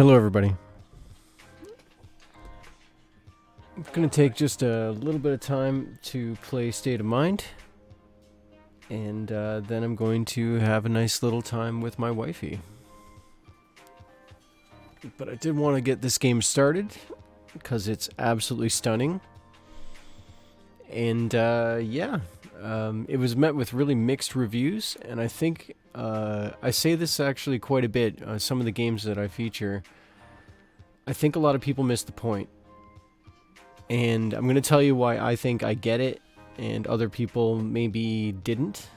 Hello, everybody. I'm going to take just a little bit of time to play State of Mind, and then I'm going to have a nice little time with my wifey. But I did want to get this game started, because it's absolutely stunning. And it was met with really mixed reviews, and I think I say this actually quite a bit. Some of the games that I feature, I think a lot of people miss the point. And I'm going to tell you why I think I get it, and other people maybe didn't.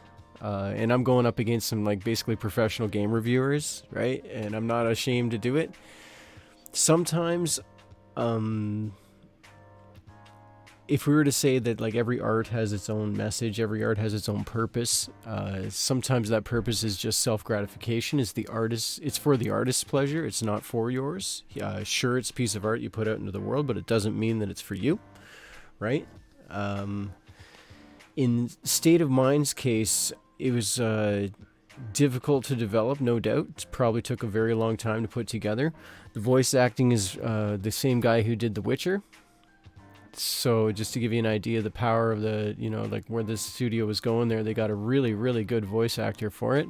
And I'm going up against some, like, basically professional game reviewers, right? And I'm not ashamed to do it. Sometimes, if we were to say that, like, every art has its own message, every art has its own purpose, sometimes that purpose is just self-gratification. It's for the artist's pleasure, it's not for yours. Sure, it's a piece of art you put out into the world, but it doesn't mean that it's for you, right? In State of Mind's case, it was difficult to develop, no doubt. It probably took a very long time to put together. The voice acting is the same guy who did The Witcher. So just to give you an idea of the power of the, like where this studio was going there, they got a really, really good voice actor for it.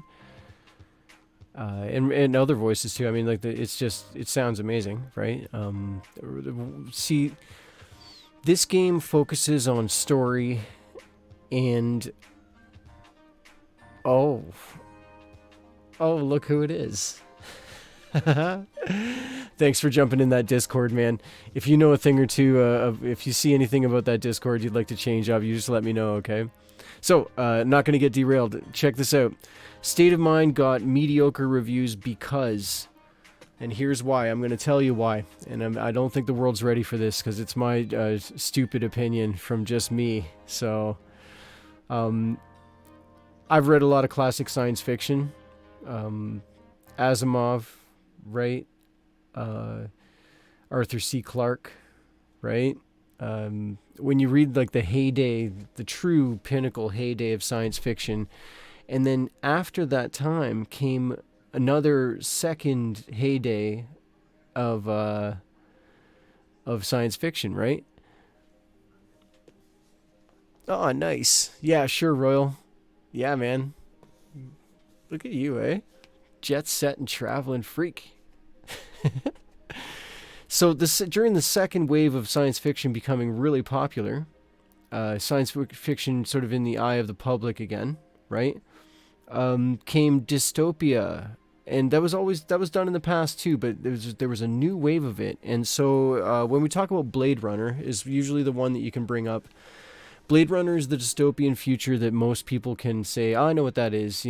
And other voices too. I mean, like, it sounds amazing, right? See, this game focuses on story and, oh, look who it is. Thanks for jumping in that Discord, man. If you know a thing or two, if you see anything about that Discord you'd like to change up, you just let me know, okay? So, not going to get derailed. Check this out. State of Mind got mediocre reviews because, and here's why. I'm going to tell you why. And I don't think the world's ready for this because it's my stupid opinion from just me. So, I've read a lot of classic science fiction. Asimov, right? Arthur C. Clarke, right? When you read, like, the heyday, the true pinnacle heyday of science fiction, and then after that time came another second heyday of science fiction, right? Oh, nice. Yeah, sure, Royal. Yeah, man. Look at you, eh? Jet set and traveling freak. So during the second wave of science fiction becoming really popular, science fiction sort of in the eye of the public again, right? Came dystopia, and that was done in the past too, but there was a new wave of it. And so when we talk about Blade Runner, is usually the one that you can bring up. Blade Runner is the dystopian future that most people can say, oh, I know what that is,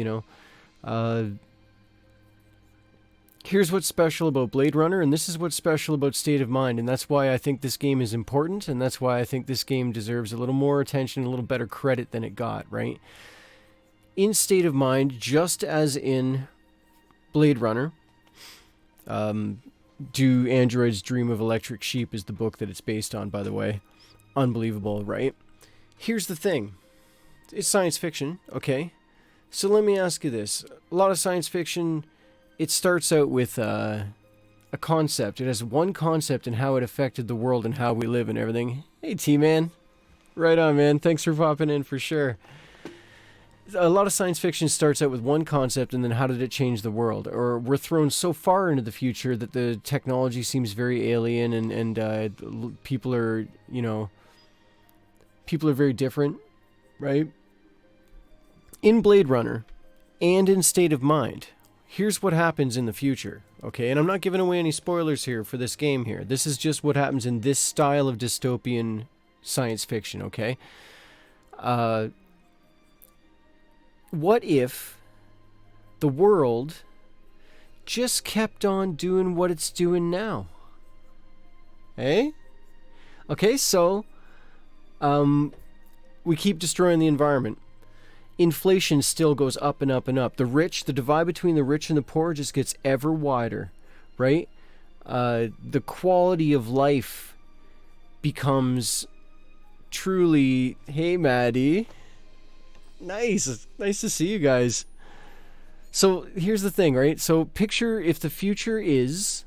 Here's what's special about Blade Runner, and this is what's special about State of Mind, and that's why I think this game is important, and that's why I think this game deserves a little more attention, a little better credit than it got, right? In State of Mind, just as in Blade Runner, Do Androids Dream of Electric Sheep is the book that it's based on, by the way. Unbelievable, right? Here's the thing. It's science fiction, okay? So let me ask you this. A lot of science fiction, it starts out with a concept. It has one concept and how it affected the world and how we live and everything. Hey, T-Man. Right on, man. Thanks for popping in for sure. A lot of science fiction starts out with one concept and then how did it change the world? Or we're thrown so far into the future that the technology seems very alien and people are, people are very different, right? In Blade Runner and in State of Mind, here's what happens in the future, okay? And I'm not giving away any spoilers here for this game here. This is just what happens in this style of dystopian science fiction, okay? What if the world just kept on doing what it's doing now? Eh? Okay, so we keep destroying the environment. Inflation still goes up and up and up. The divide between the rich and the poor just gets ever wider, right? The quality of life becomes truly, hey, Maddie. Nice to see you guys. So here's the thing, right? So picture if the future is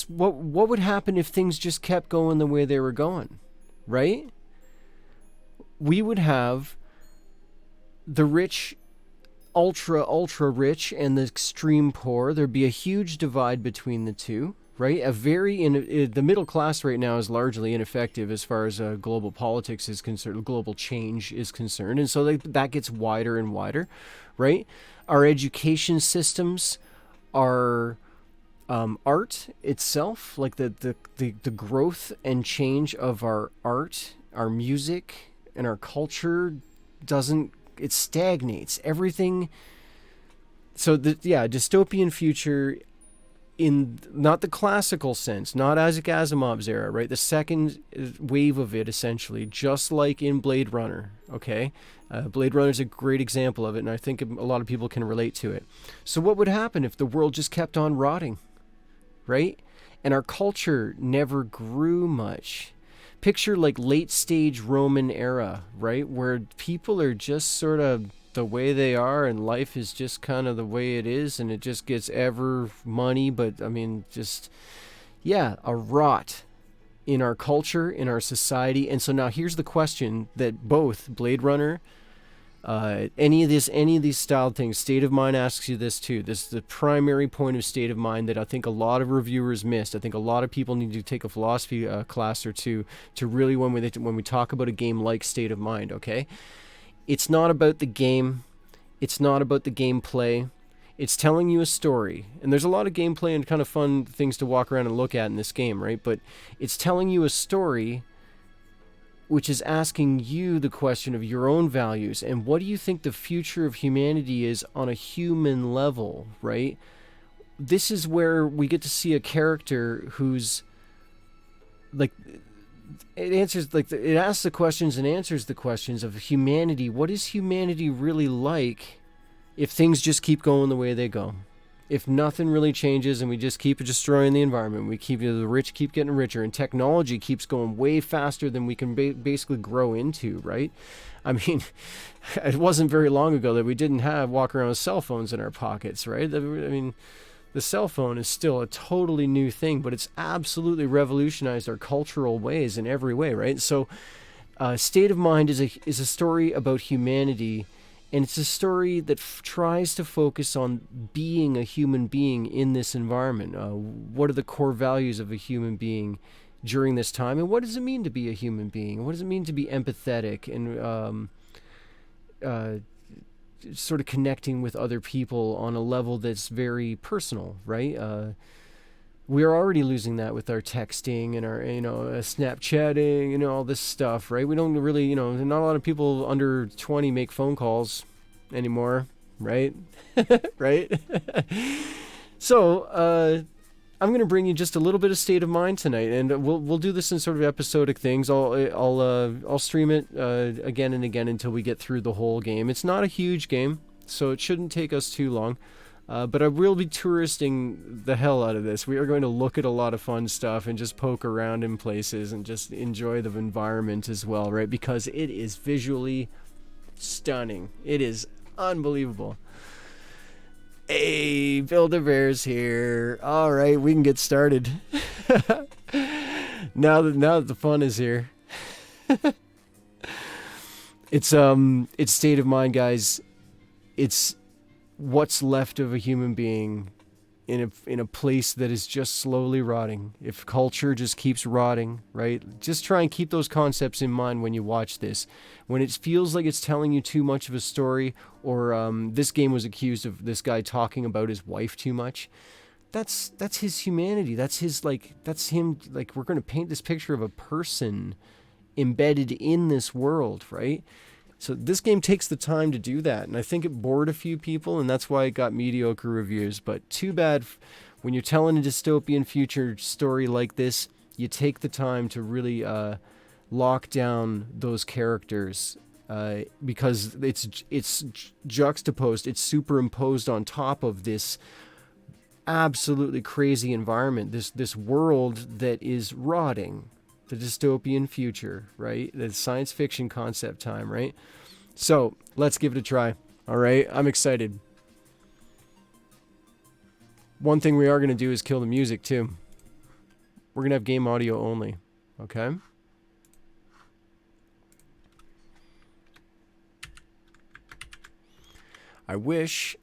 what would happen if things just kept going the way they were going, right? We would have the rich, ultra rich, and the extreme poor. There'd be a huge divide between the two, right? The middle class right now is largely ineffective as far as global politics is concerned, global change is concerned, and so that gets wider and wider, right? Our education systems, our art itself, like the growth and change of our art, our music, and our culture it stagnates. Everything. So dystopian future in not the classical sense, not Isaac Asimov's era, right? The second wave of it, essentially, just like in Blade Runner, okay? Blade Runner is a great example of it, and I think a lot of people can relate to it. So what would happen if the world just kept on rotting, right? And our culture never grew much. Picture like late stage Roman era, right? Where people are just sort of the way they are, and life is just kind of the way it is, and it just gets ever money, but I mean, a rot in our culture, in our society. And so now here's the question that both Blade Runner, any of these styled things, State of Mind asks you this too. This is the primary point of State of Mind that I think a lot of reviewers missed. I think a lot of people need to take a philosophy class or two to really, when we talk about a game like State of Mind, okay? It's not about the game. It's not about the gameplay. It's telling you a story. And there's a lot of gameplay and kind of fun things to walk around and look at in this game, right? But it's telling you a story which is asking you the question of your own values and what do you think the future of humanity is on a human level, right? This is where we get to see a character who's like, it asks the questions and answers the questions of humanity. What is humanity really like if things just keep going the way they go? If nothing really changes and we just keep destroying the environment, the rich keep getting richer, and technology keeps going way faster than we can basically grow into, right? I mean, it wasn't very long ago that we didn't walk around with cell phones in our pockets, right? I mean, the cell phone is still a totally new thing, but it's absolutely revolutionized our cultural ways in every way, right? So State of Mind is a story about humanity. And it's a story that tries to focus on being a human being in this environment. What are the core values of a human being during this time? And what does it mean to be a human being? What does it mean to be empathetic and sort of connecting with other people on a level that's very personal, right? We're already losing that with our texting and our, Snapchatting, all this stuff, right? We don't really, not a lot of people under 20 make phone calls anymore, right? Right? So, I'm going to bring you just a little bit of State of Mind tonight, and we'll do this in sort of episodic things. I'll stream it again and again until we get through the whole game. It's not a huge game, so it shouldn't take us too long. But I will be touristing the hell out of this. We are going to look at a lot of fun stuff and just poke around in places and just enjoy the environment as well, right? Because it is visually stunning. It is unbelievable. Hey, Build-A-Bear's here. All right, we can get started. Now that the fun is here. It's State of Mind, guys. It's what's left of a human being in a place that is just slowly rotting. If culture just keeps rotting, right? Just try and keep those concepts in mind when you watch this. When it feels like it's telling you too much of a story, or this game was accused of this guy talking about his wife too much. That's his humanity. That's him. Like, we're going to paint this picture of a person embedded in this world, right? So this game takes the time to do that, and I think it bored a few people, and that's why it got mediocre reviews. But too bad, when you're telling a dystopian future story like this, you take the time to really lock down those characters, because it's juxtaposed, it's superimposed on top of this absolutely crazy environment, this world that is rotting. The dystopian future, right? The science fiction concept time, right? So let's give it a try. All right, I'm excited. One thing we are going to do is kill the music, too. We're going to have game audio only. Okay? I wish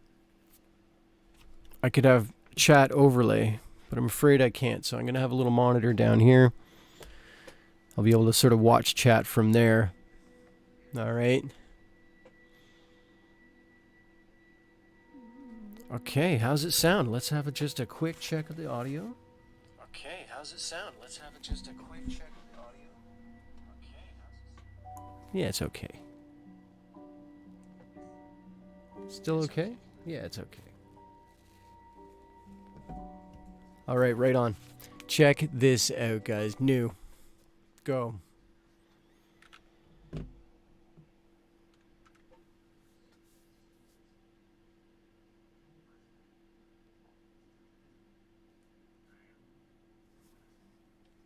I could have chat overlay, but I'm afraid I can't. So I'm going to have a little monitor down here. I'll be able to sort of watch chat from there. All right. Okay, how's it sound? Let's have just a quick check of the audio. Okay, how's it sound? Let's have just a quick check of the audio. Okay, how's it sound? Yeah, it's okay. Still okay? Yeah, it's okay. All right, right on. Check this out, guys. New. Go.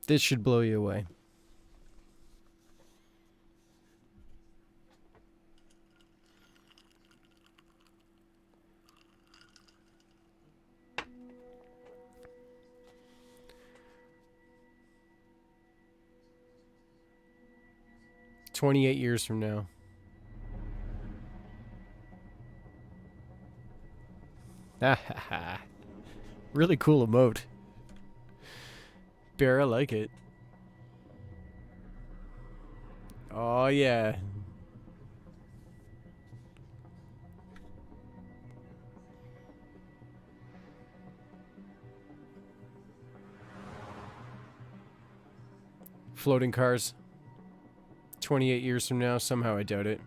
This should blow you away. "28 years from now." Really cool emote. Bear, I like it. Oh, yeah. Floating cars. 28 years from now, somehow I doubt it.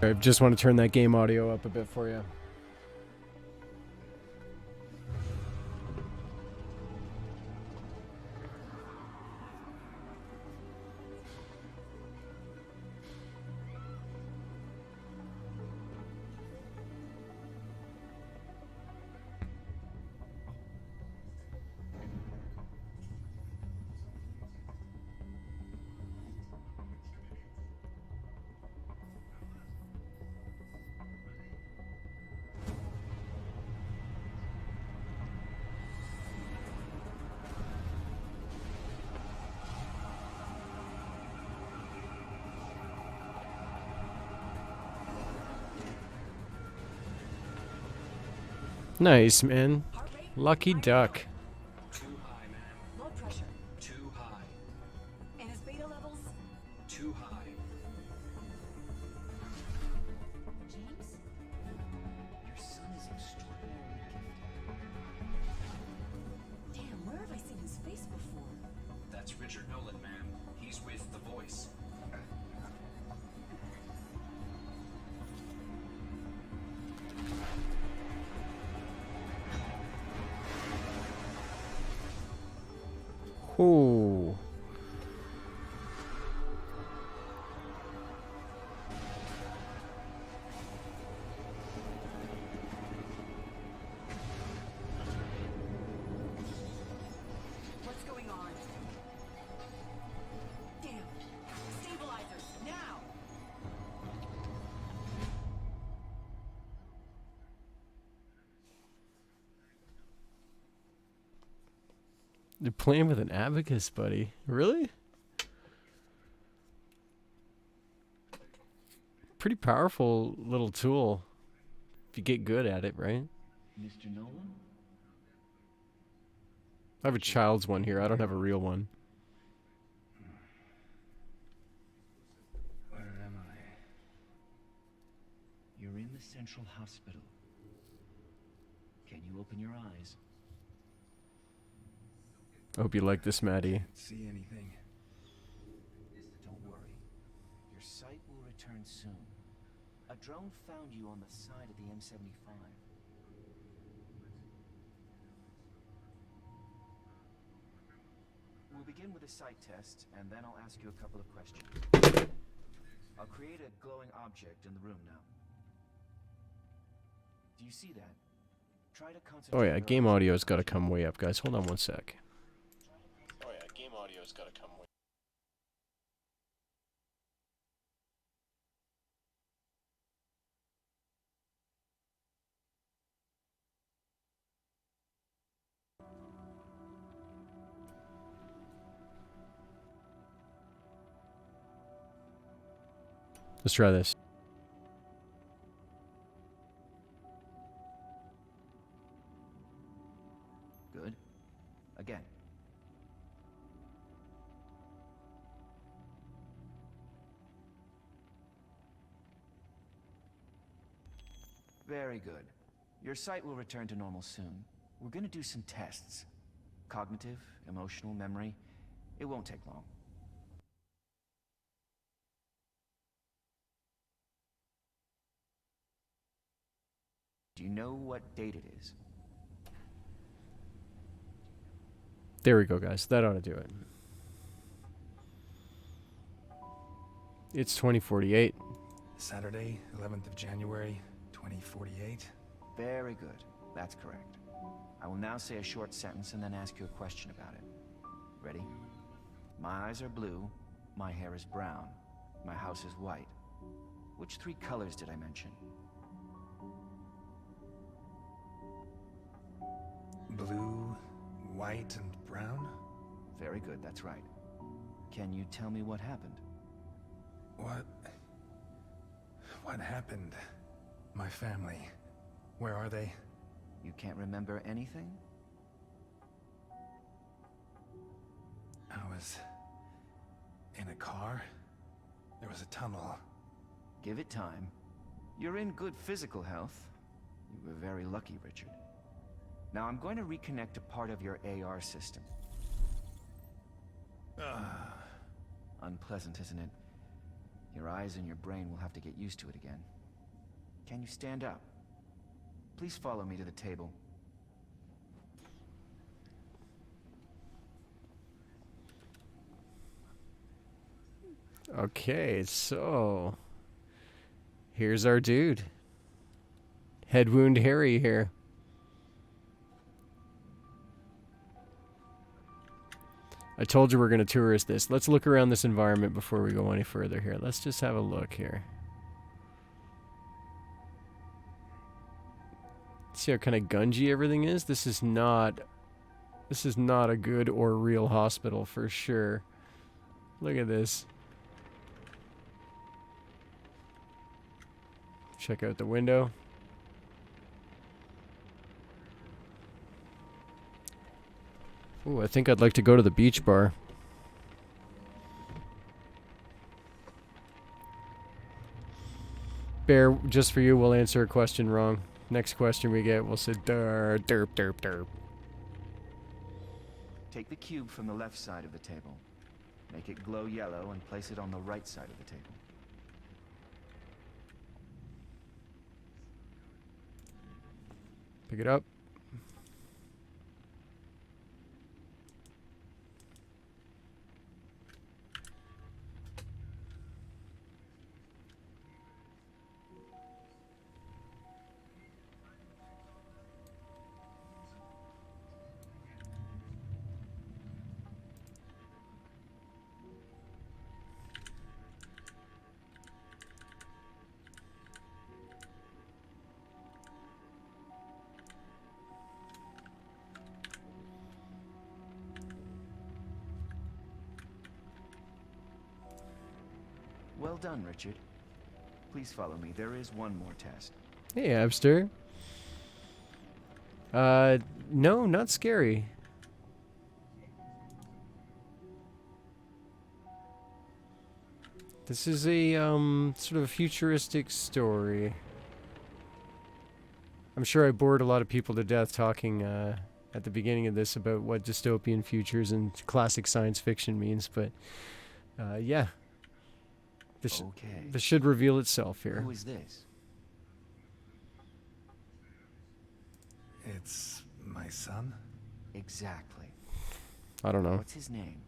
I just want to turn that game audio up a bit for you. Nice, man. Lucky duck. Too high, man. Blood pressure. Too high. And his beta levels? Too high. James? Your son is extraordinarily gifted. Damn, where have I seen his face before? That's Richard Nolan, man. He's with The Voice. Ooh. What's going on? Damn. Stabilizers, now! You're playing with an abacus, buddy. Really? Pretty powerful little tool. If you get good at it, right? Mr. Nolan? I have a child's one here. I don't have a real one. Where am I? You're in the Central Hospital. Can you open your eyes? I hope you like this, Maddie. See anything? Don't worry. Your sight will return soon. A drone found you on the side of the M75. We'll begin with a sight test, and then I'll ask you a couple of questions. I'll create a glowing object in the room now. Do you see that? Try to concentrate. Oh yeah, your game eyes. audio's got to come way up, guys. Hold on one sec. Oh yeah, game audio's got to come way. Let's try this. Good. Again. Very good. Your sight will return to normal soon. We're gonna do some tests. Cognitive, emotional, memory. It won't take long. Do you know what date it is? There we go, guys. That ought to do it. It's 2048. Saturday, 11th of January, 2048. Very good. That's correct. I will now say a short sentence and then ask you a question about it. Ready? My eyes are blue. My hair is brown. My house is white. Which three colors did I mention? Blue, white, and brown? Very good, that's right. Can you tell me what happened? What happened? My family. Where are they? You can't remember anything? I was in a car. There was a tunnel. Give it time. You're in good physical health. You were very lucky, Richard. Now I'm going to reconnect a part of your AR system. Unpleasant, isn't it? Your eyes and your brain will have to get used to it again. Can you stand up? Please follow me to the table. Okay, so here's our dude. Head wound Harry here. I told you we're going to tourist this. Let's look around this environment before we go any further here. Let's just have a look here. See how kind of gungy everything is? This is not a good or real hospital for sure. Look at this. Check out the window. Ooh, I think I'd like to go to the beach bar. Bear, just for you, we'll answer a question wrong. Next question we get, we'll say derp, derp, derp, derp. Take the cube from the left side of the table. Make it glow yellow and place it on the right side of the table. Pick it up. Well done, Richard. Please follow me. There is one more test. Hey, Abster. No, not scary. This is a, sort of a futuristic story. I'm sure I bored a lot of people to death talking, at the beginning of this about what dystopian futures and classic science fiction means, but yeah, Okay. this should reveal itself here. Who is this? It's my son? Exactly. I don't know. What's his name?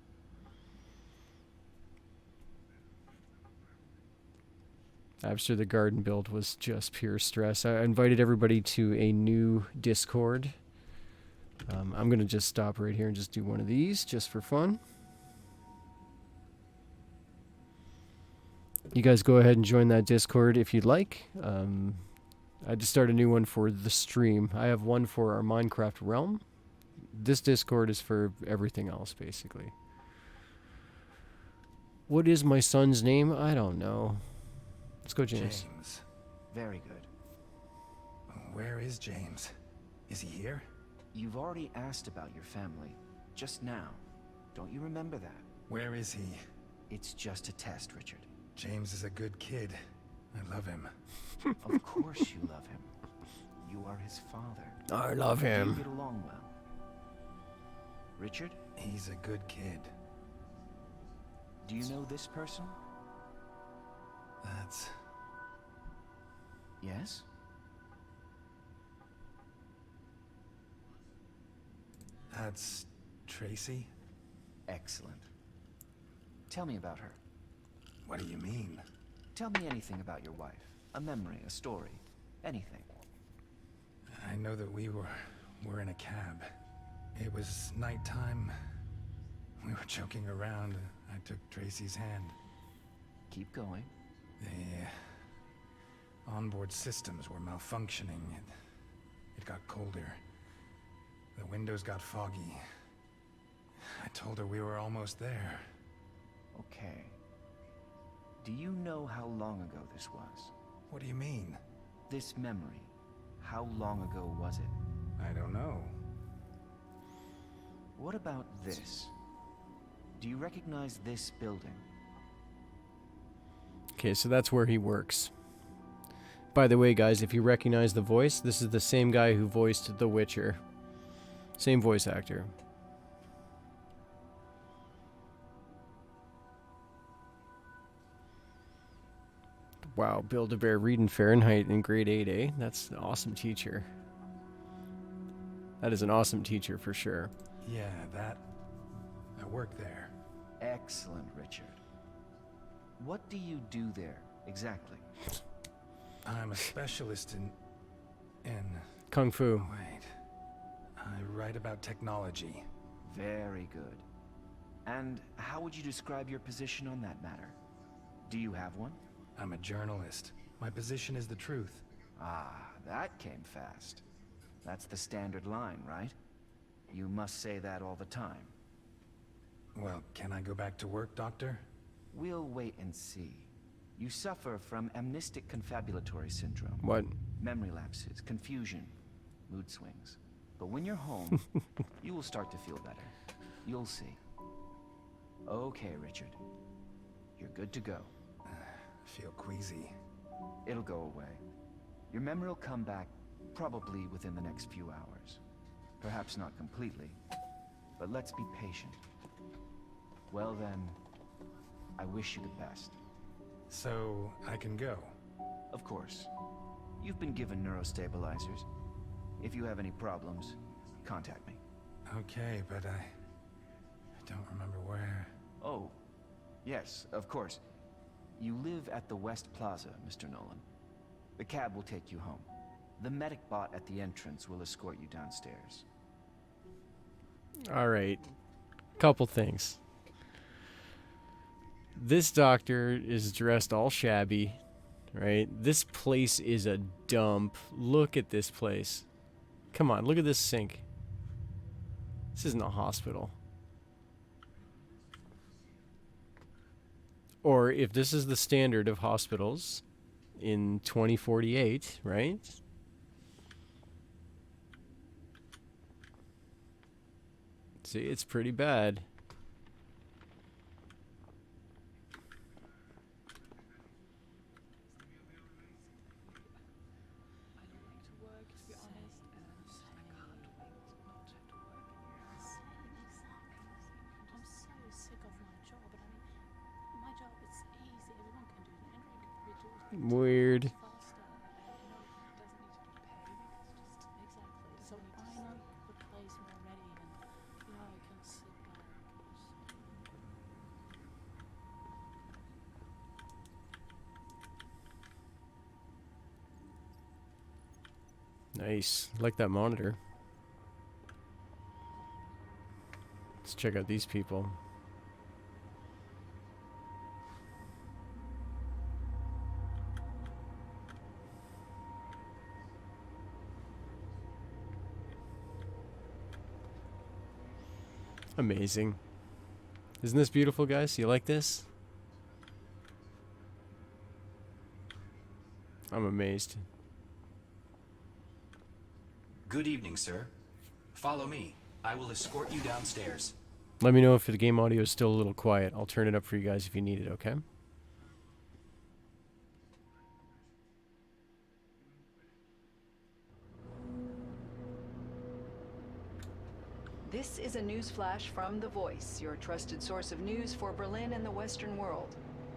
I'm sure the garden build was just pure stress. I invited everybody to a new Discord. I'm going to just stop right here and just do one of these just for fun. You guys go ahead and join that Discord if you'd like. I just started a new one for the stream. I have one for our Minecraft realm. This Discord is for everything else, basically. What is my son's name? I don't know. Let's go, James. James. Very good. Where is James? Is he here? You've already asked about your family. Just now. Don't you remember that? Where is he? It's just a test, Richard. James is a good kid. I love him. Of course you love him. You are his father. I love You him. get along well. Richard, He's a good kid. do you know this person? That's... Yes? That's Tracy? Excellent. Tell me about her. What do you mean? Tell me anything about your wife. A memory, a story, anything. I know that we were in a cab. It was nighttime. We were joking around. I took Tracy's hand. Keep going. The onboard systems were malfunctioning. It got colder. The windows got foggy. I told her we were almost there. Okay. Do you know how long ago this was? What do you mean? This memory, how long ago was it? I don't know. What about this? Do you recognize this building? Okay, so that's where he works. By the way, guys, if you recognize the voice, this is the same guy who voiced The Witcher. Same voice actor. Wow, Build-A-Bear reading Fahrenheit in grade 8, eh? That's an awesome teacher. That is an awesome teacher for sure. Yeah, that... I work there. Excellent, Richard. What do you do there, exactly? I'm a specialist in... Kung Fu. Wait. I write about technology. Very good. And how would you describe your position on that matter? Do you have one? I'm a journalist. My position is the truth. Ah, that came fast. That's the standard line, right? You must say that all the time. Well, can I go back to work, Doctor? We'll wait and see. You suffer from amnestic confabulatory syndrome. What? Memory lapses, confusion, mood swings. But when you're home, you will start to feel better. You'll see. Okay, Richard. You're good to go. I feel queasy. It'll go away. Your memory will come back probably within the next few hours. Perhaps not completely, but let's be patient. Well then, I wish you the best. So, I can go. Of course. You've been given neurostabilizers. If you have any problems, contact me. Okay, but I don't remember where. Oh, yes, of course. You live at the West Plaza, Mr. Nolan. The cab will take you home. The medic bot at the entrance will escort you downstairs. Alright. Couple things. This doctor is dressed all shabby, right? This place is a dump. Look at this place. Come on, look at this sink. This isn't a hospital. Or if this is the standard of hospitals in 2048, right? See, it's pretty bad. Weird. Nice. Like that monitor. Let's check out these people. Amazing. Isn't this beautiful, guys? You like this? I'm amazed. Good evening, sir. Follow me. I will escort you downstairs. Let me know if the game audio is still a little quiet. I'll turn it up for you guys if you need it, okay? This is a news flash from The Voice, your trusted source of news for Berlin and the Western world.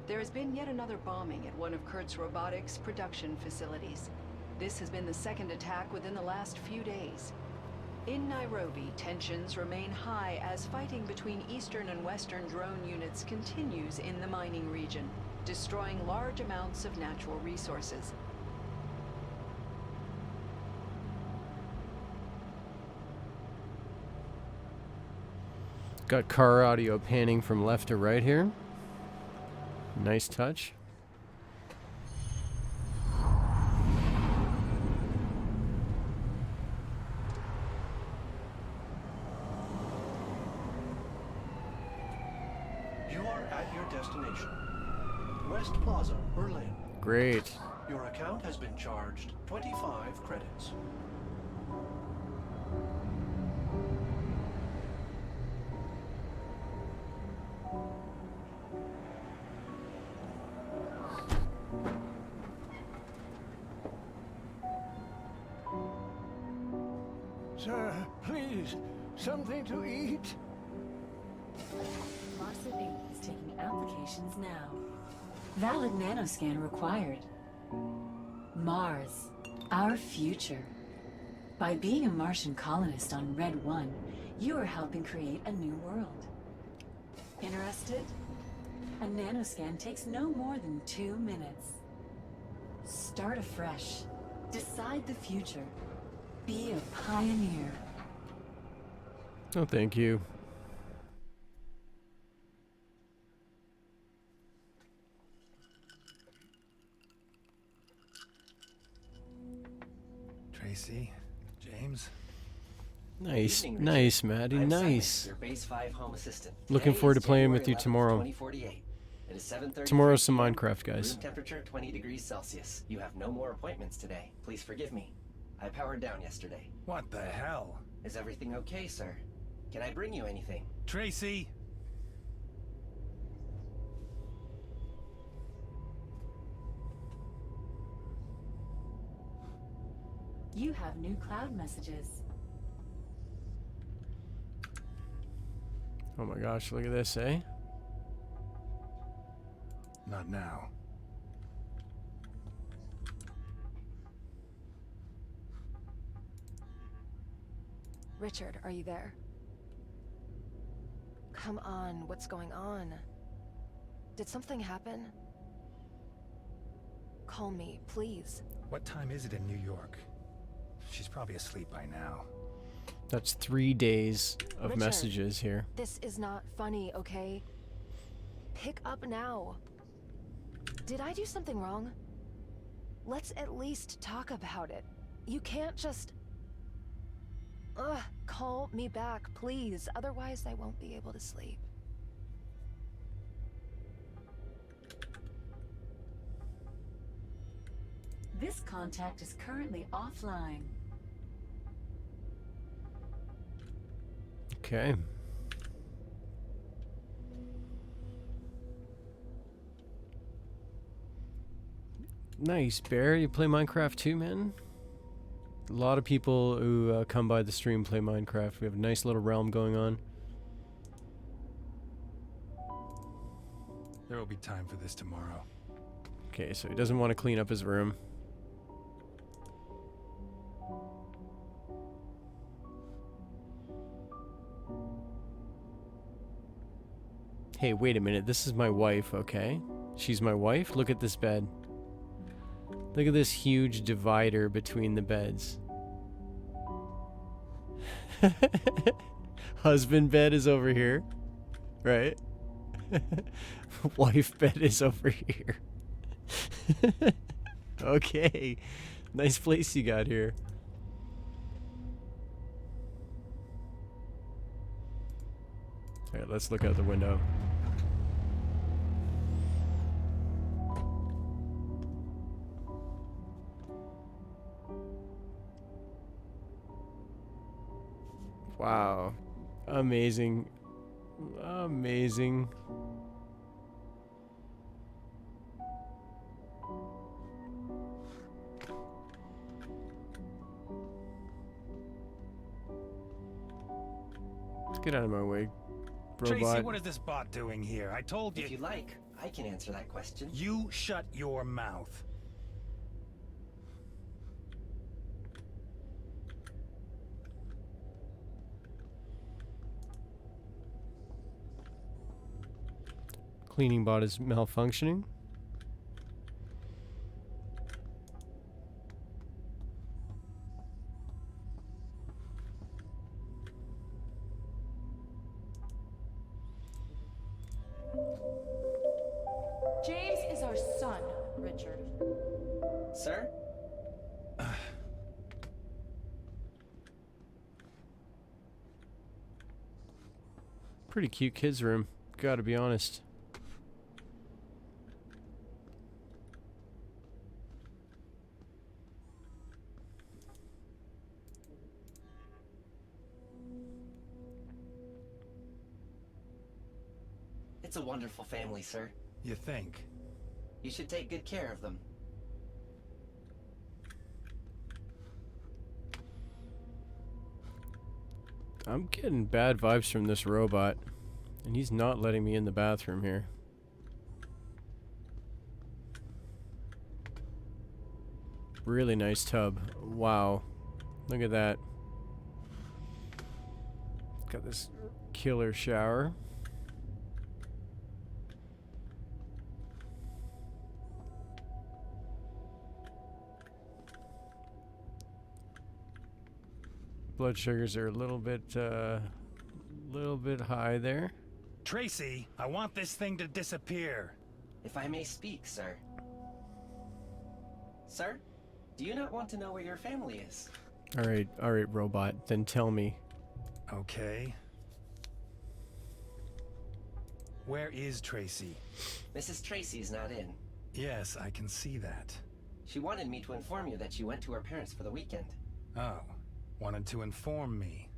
There has been yet another bombing at one of Kurt's robotics production facilities. This has been the second attack within the last few days. In Nairobi, tensions remain high as fighting between Eastern and Western drone units continues in the mining region, destroying large amounts of natural resources. Got car audio panning from left to right here. Nice touch. You are at your destination. West Plaza, Berlin. Great. Your account has been charged 25 credits. Sir, please, something to eat? Marset 8 is taking applications now. Valid nanoscan required. Mars, our future. By being a Martian colonist on Red 1, you are helping create a new world. Interested? A nanoscan takes no more than 2 minutes. Start afresh. Decide the future. Be a pioneer. Oh, thank you. Tracy, James. Nice, Evening, Richard. nice, Maddie, I'm nice. Simon, your base 5 home assistant. Looking Today forward is to playing January with you 11th, tomorrow. 2048. It is 7:30. Tomorrow's some Minecraft, guys. Room temperature 20 degrees Celsius. You have no more appointments today. Please forgive me. I powered down yesterday. What the hell? Is everything okay, sir? Can I bring you anything? Tracy! You have new cloud messages. Oh my gosh, look at this, eh? Not now. Richard, are you there? Come on, what's going on? Did something happen? Call me, please. What time is it in New York? She's probably asleep by now. That's 3 days of Richard, messages here. This is not funny, okay? Pick up now. Did I do something wrong? Let's at least talk about it. You can't just... Ugh, call me back, please. Otherwise, I won't be able to sleep. This contact is currently offline. Okay. Nice, Bear. You play Minecraft too, man? A lot of people who come by the stream play Minecraft. We have a nice little realm going on. There will be time for this tomorrow. Okay, so he doesn't want to clean up his room. Hey, wait a minute. This is my wife, okay? She's my wife? Look at this bed. Look at this huge divider between the beds. Husband bed is over here. Right? Wife bed is over here. Okay. Nice place you got here. Alright, let's look out the window. Wow. Amazing. Amazing. Get out of my way, robot. Tracy, what is this bot doing here? I told you. If you like, I can answer that question. You shut your mouth. Cleaning bot is malfunctioning. James is our son, Richard. Sir? Pretty cute kids' room, gotta be honest. It's a wonderful family, sir. You think? You should take good care of them. I'm getting bad vibes from this robot, and he's not letting me in the bathroom here. Really nice tub. Wow. Look at that. Got this killer shower. Blood sugars are a little bit high there. Tracy, I want this thing to disappear. If I may speak, sir. Sir, do you not want to know where your family is? Alright, robot, then tell me. Okay. Where is Tracy? Mrs. Tracy's not in. Yes, I can see that. She wanted me to inform you that she went to her parents for the weekend. Oh, wanted to inform me.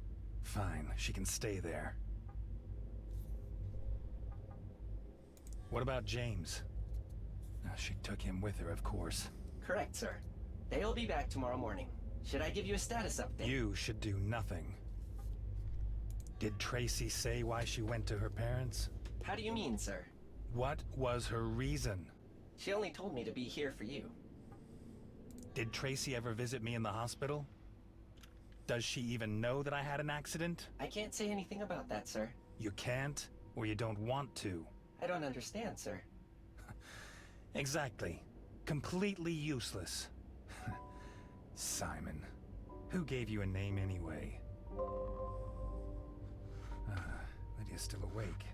Fine, she can stay there. What about James? She took him with her, of course. Correct, sir. They'll be back tomorrow morning. Should I give you a status update? You should do nothing. Did Tracy say why she went to her parents? How do you mean, sir? What was her reason? She only told me to be here for you. Did Tracy ever visit me in the hospital? Does she even know that I had an accident? I can't say anything about that, sir. You can't, or you don't want to? I don't understand, sir. Exactly. Completely useless. Simon. Who gave you a name anyway? Lydia's still awake.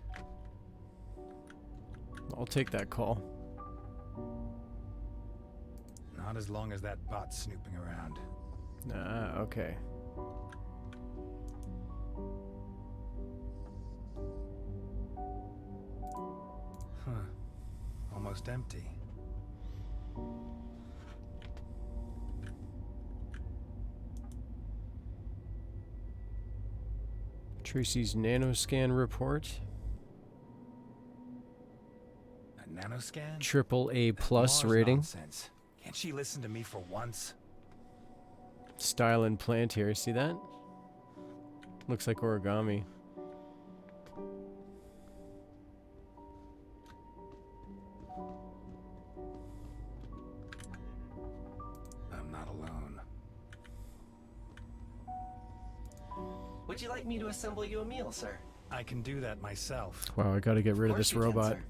I'll take that call. Not as long as that bot's snooping around. Ah, okay. Huh. Almost empty. Tracy's nanoscan report. A nanoscan? AAA plus Mars rating. nonsense. Can't she listen to me for once? Style and plant here. See that? Looks like origami. Would you like me to assemble you a meal, sir? I can do that myself. Wow, I gotta get rid of course this you can, robot. sir.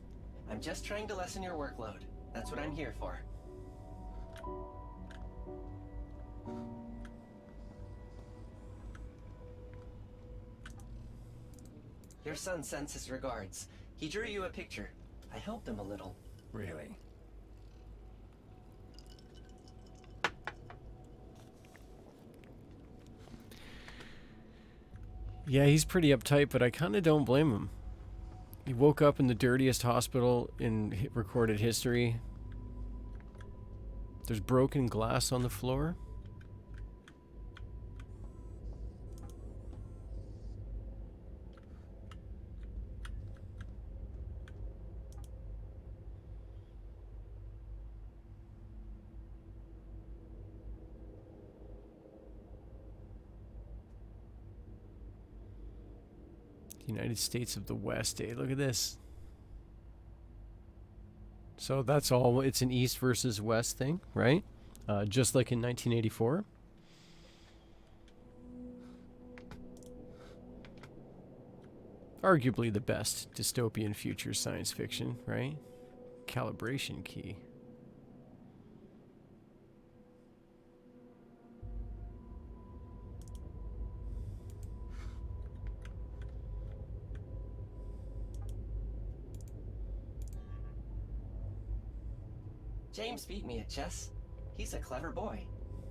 I'm just trying to lessen your workload. That's what I'm here for. Your son sends his regards. He drew you a picture. I helped him a little. Really? Yeah, he's pretty uptight, but I kind of don't blame him. He woke up in the dirtiest hospital in recorded history. There's broken glass on the floor. United States of the West, eh? Look at this. So that's all. It's an East versus West thing, right? Just like in 1984. Arguably the best dystopian future science fiction, right? Calibration key. James beat me at chess. He's a clever boy,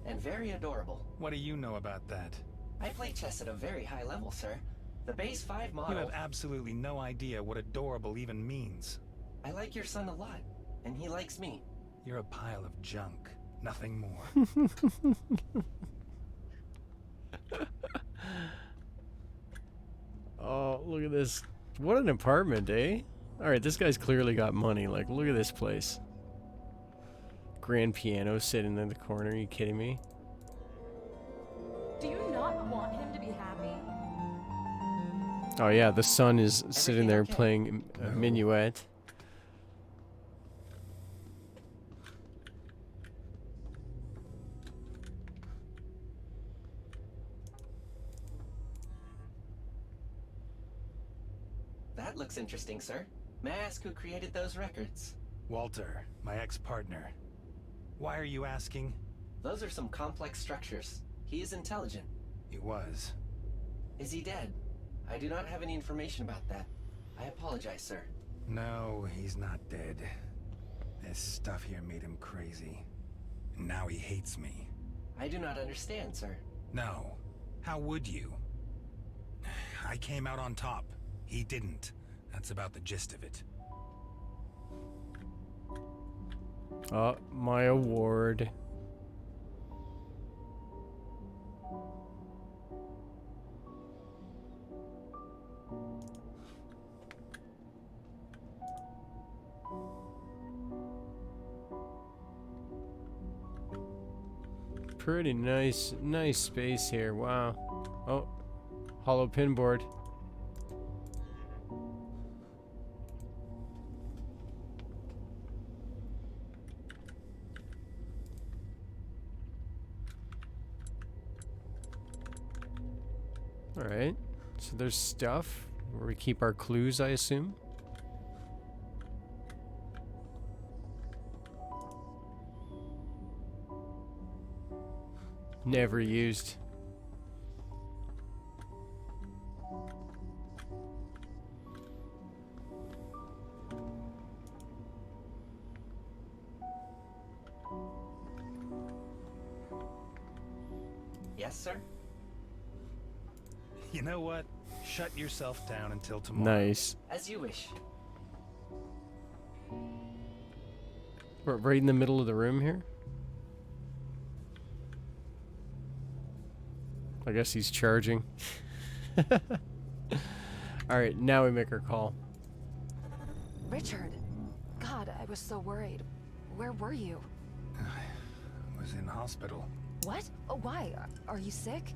and very adorable. What do you know about that? I play chess at a very high level, sir. The base 5 model... You have absolutely no idea what adorable even means. I like your son a lot, and he likes me. You're a pile of junk. Nothing more. Oh, look at this. What an apartment, eh? Alright, this guy's clearly got money. Like, look at this place. Grand piano sitting in the corner. Are you kidding me? Do you not want him to be happy? Oh yeah, the son is sitting there playing a minuet. That looks interesting, sir. May I ask who created those records? Walter, my ex-partner. Why are you asking? Those are some complex structures. He is intelligent. He was. Is he dead? I do not have any information about that. I apologize, sir. No, he's not dead. This stuff here made him crazy. And now he hates me. I do not understand, sir. No. How would you? I came out on top. He didn't. That's about the gist of it. My award. Pretty nice space here. Wow. Oh, hollow pinboard. Alright, so there's stuff where we keep our clues, I assume. Never used. Yes, sir? You know what? Shut yourself down until tomorrow. Nice. As you wish. We're right in the middle of the room here. I guess he's charging. Alright, now we make our call. Richard. God, I was so worried. Where were you? I was in hospital. What? Oh, why? Are you sick?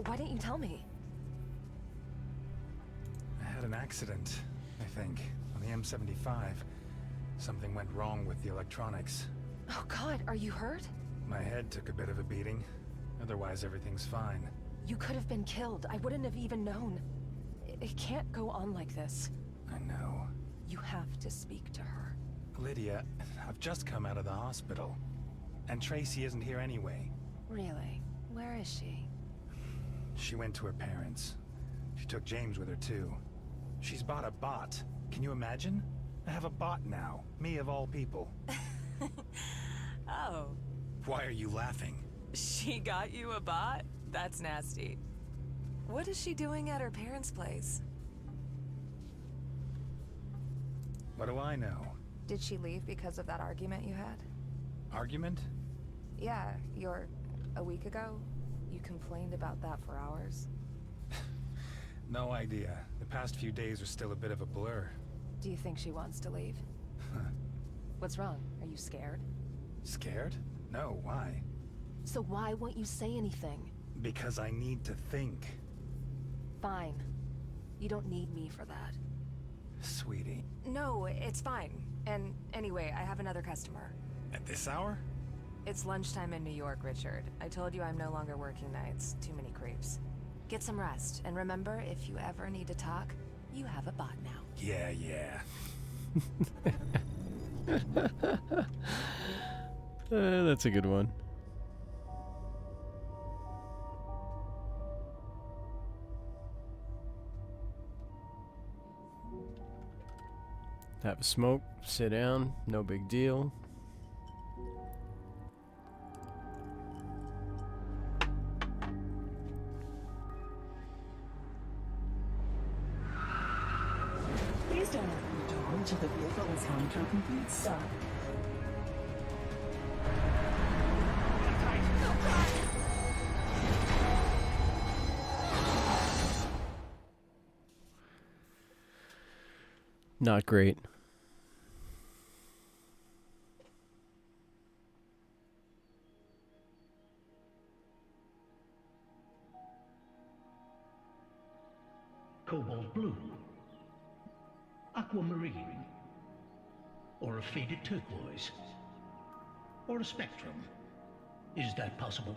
Why didn't you tell me? I had an accident, I think, on the M75. Something went wrong with the electronics. Oh God, are you hurt? My head took a bit of a beating. Otherwise, everything's fine. You could have been killed. I wouldn't have even known. It can't go on like this. I know. You have to speak to her. Lydia, I've just come out of the hospital. And Tracy isn't here anyway. Really? Where is she? She went to her parents. She took James with her too. She's bought a bot. Can you imagine? I have a bot now. Me of all people. Oh. Why are you laughing? She got you a bot? That's nasty. What is she doing at her parents' place? What do I know? Did she leave because of that argument you had? Argument? Yeah, a week ago? You complained about that for hours. No idea. The past few days are still a bit of a blur. Do you think she wants to leave? What's wrong? Are you scared? Scared? No, why? So why won't you say anything? Because I need to think. Fine. You don't need me for that. Sweetie. No, it's fine. And anyway, I have another customer. At this hour? It's lunchtime in New York, Richard. I told you I'm no longer working nights. Too many creeps. Get some rest, and remember, if you ever need to talk, you have a bot now. Yeah, yeah. That's a good one. Have a smoke, sit down, no big deal. Please don't open the door until the vehicle has come to a complete stop. Not great. Cobalt blue, aquamarine, or a faded turquoise, or a spectrum. Is that possible?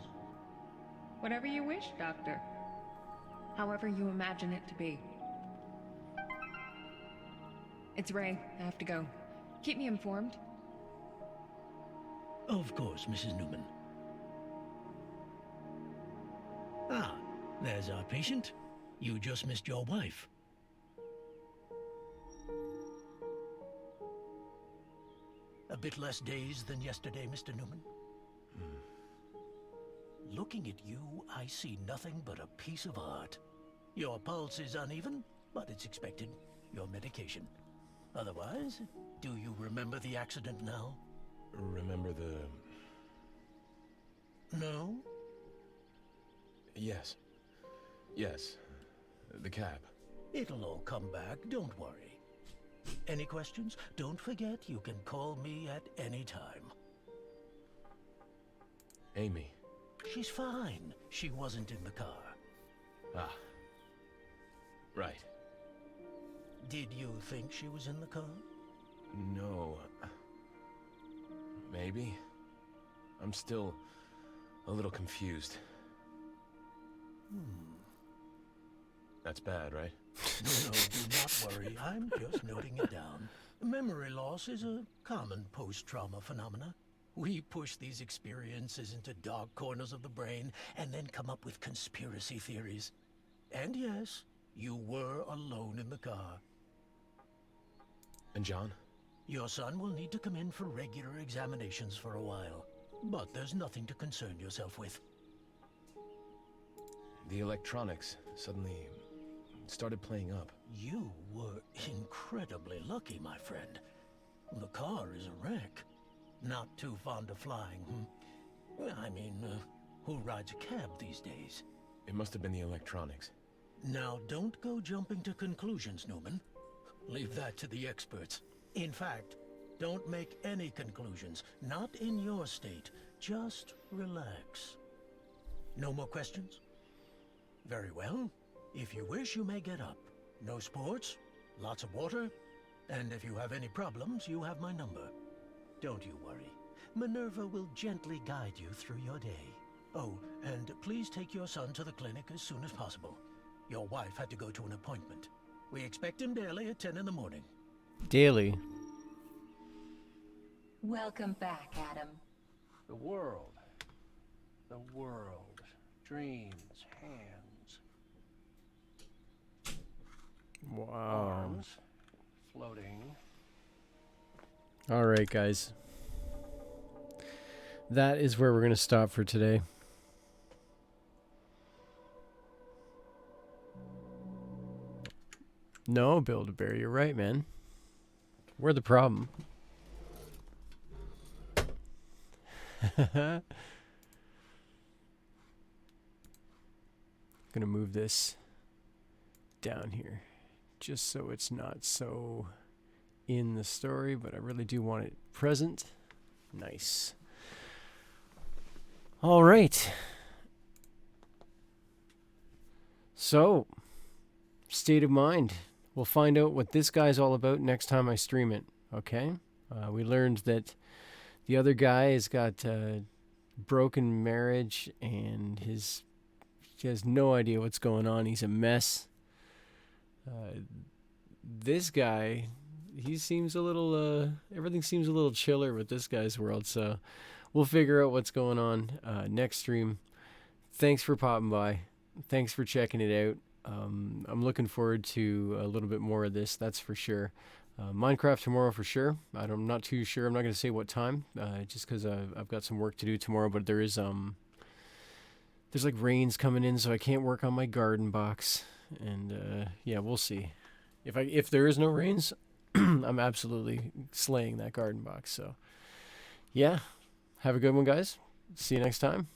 Whatever you wish, Doctor. However you imagine it to be. It's Ray. I have to go. Keep me informed. Of course, Mrs. Newman. Ah, there's our patient. You just missed your wife. A bit less dazed than yesterday, Mr. Newman? Looking at you, I see nothing but a piece of art. Your pulse is uneven, but it's expected. Your medication. Otherwise, do you remember the accident now? Remember the... No? Yes. Yes. The cab. It'll all come back, don't worry. Any questions? Don't forget, you can call me at any time. Amy. She's fine. She wasn't in the car. Ah. Right. Did you think she was in the car? No. Maybe. I'm still a little confused. That's bad, right? No, do not worry. I'm just noting it down. Memory loss is a common post-trauma phenomena. We push these experiences into dark corners of the brain and then come up with conspiracy theories. And yes, you were alone in the car. And John? Your son will need to come in for regular examinations for a while. But there's nothing to concern yourself with. The electronics suddenly started playing up. You were incredibly lucky, my friend. The car is a wreck. Not too fond of flying, I mean, who rides a cab these days? It must have been the electronics. Now, don't go jumping to conclusions, Newman. Leave that to the experts. In fact, don't make any conclusions. Not in your state. Just relax. No more questions? Very well. If you wish, you may get up. No sports, lots of water, and if you have any problems, you have my number. Don't you worry. Minerva will gently guide you through your day. Oh, and please take your son to the clinic as soon as possible. Your wife had to go to an appointment. We expect him daily at 10 in the morning. Daily. Welcome back, Adam. The world. The world. Dreams, hands, Wow. arms, floating. All right, guys. That is where we're going to stop for today. No, Build-A-Bear, you're right, man. We're the problem. Gonna move this down here just so it's not so in the story, but I really do want it present. Nice. All right. So, state of mind. We'll find out what this guy's all about next time I stream it. Okay? We learned that the other guy has got a broken marriage and he has no idea what's going on. He's a mess. This guy, he seems a little, everything seems a little chiller with this guy's world. So we'll figure out what's going on next stream. Thanks for popping by. Thanks for checking it out. I'm looking forward to a little bit more of this, that's for sure. Minecraft tomorrow for sure. I'm not too sure. I'm not going to say what time, just because I've got some work to do tomorrow. But there's like rains coming in, so I can't work on my garden box. And yeah, we'll see. If there is no rains, I'm absolutely slaying that garden box. So yeah, have a good one, guys. See you next time.